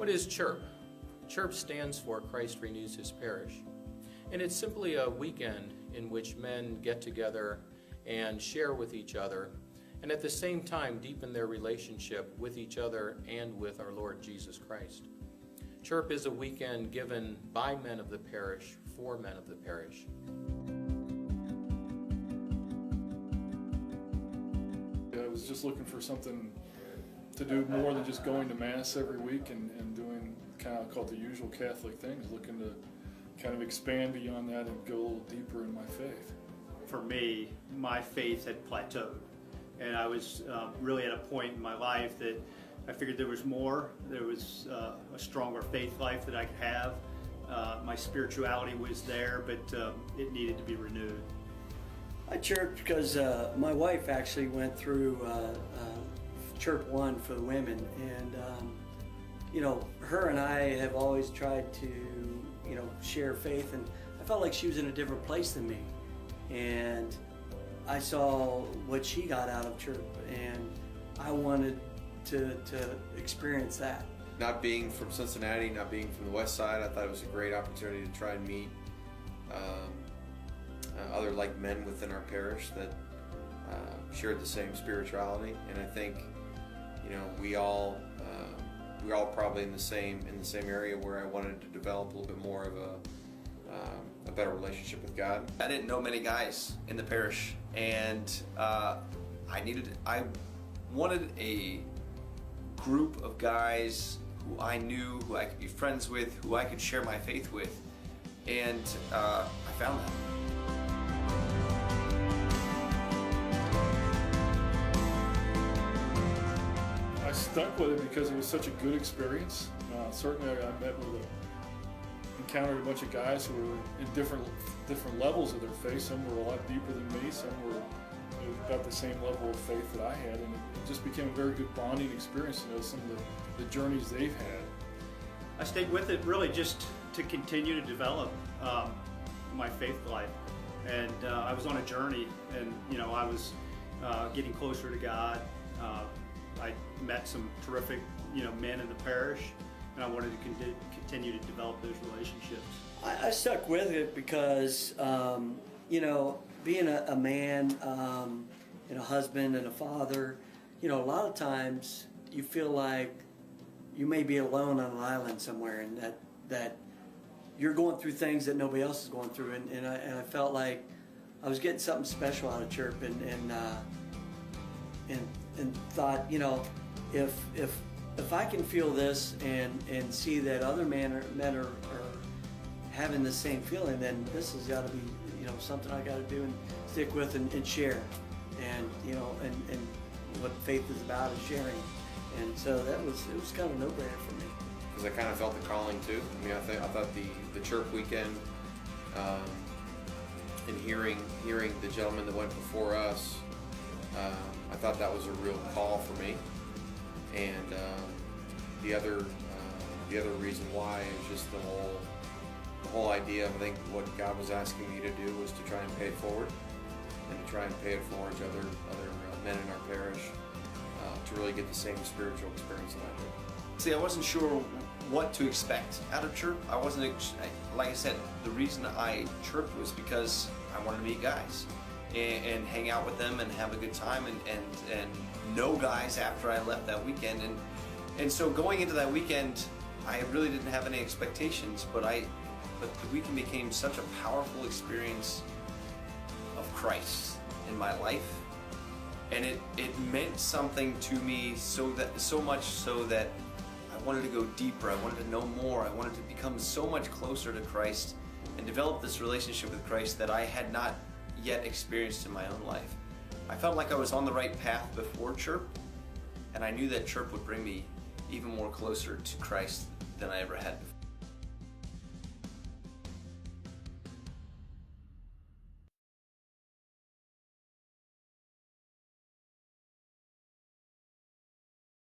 What is CHIRP? CHIRP stands for Christ Renews His Parish. And it's simply a weekend in which men get together and share with each other, and at the same time deepen their relationship with each other and with our Lord Jesus Christ. CHIRP is a weekend given by men of the parish for men of the parish. I was just looking for something to do more than just going to Mass every week and doing kind of called the usual Catholic things, looking to kind of expand beyond that and go a little deeper in my faith. For me, my faith had plateaued, and I was really at a point in my life that I figured there was more. There was a stronger faith life that I could have. My spirituality was there, but it needed to be renewed. I chirped because my wife actually went through Chirp 1 for the women, and her and I have always tried to share faith, and I felt like she was in a different place than me, and I saw what she got out of Chirp, and I wanted to experience that. Not being from Cincinnati, not being from the west side, I thought it was a great opportunity to try and meet other like men within our parish that shared the same spirituality, and I think we're all probably in the same area where I wanted to develop a little bit more of a better relationship with God. I didn't know many guys in the parish, and I wanted a group of guys who I knew, who I could be friends with, who I could share my faith with, and I found that. I stuck with it because it was such a good experience. Certainly I encountered a bunch of guys who were in different levels of their faith. Some were a lot deeper than me, some were about the same level of faith that I had, and it just became a very good bonding experience to know some of the journeys they've had. I stayed with it really just to continue to develop my faith life, and I was on a journey, and I was getting closer to God. I met some terrific men in the parish, and I wanted to continue to develop those relationships. I stuck with it because being a man and a husband and a father, a lot of times you feel like you may be alone on an island somewhere, and that you're going through things that nobody else is going through, and I felt like I was getting something special out of Chirp, and thought, if I can feel this and see that other men are having the same feeling, then this has got to be something I got to do and stick with and share, and and what faith is about is sharing, and so it was kind of a no-brainer for me. Because I kind of felt the calling too. I mean, I thought the Chirp weekend and hearing the gentleman that went before us, I thought that was a real call for me, and the other reason why is just the whole idea. I think what God was asking me to do was to try and pay it forward, and to try and pay it forward to other men in our parish to really get the same spiritual experience that I did. See, I wasn't sure what to expect out of Chirp. I wasn't, like I said, the reason I chirped was because I wanted to meet guys and hang out with them and have a good time and know guys after I left that weekend. And so going into that weekend, I really didn't have any expectations, but the weekend became such a powerful experience of Christ in my life, and it meant something to me so much so that I wanted to go deeper. I wanted to know more. I wanted to become so much closer to Christ and develop this relationship with Christ that I had not yet experienced in my own life. I felt like I was on the right path before Chirp, and I knew that Chirp would bring me even more closer to Christ than I ever had before.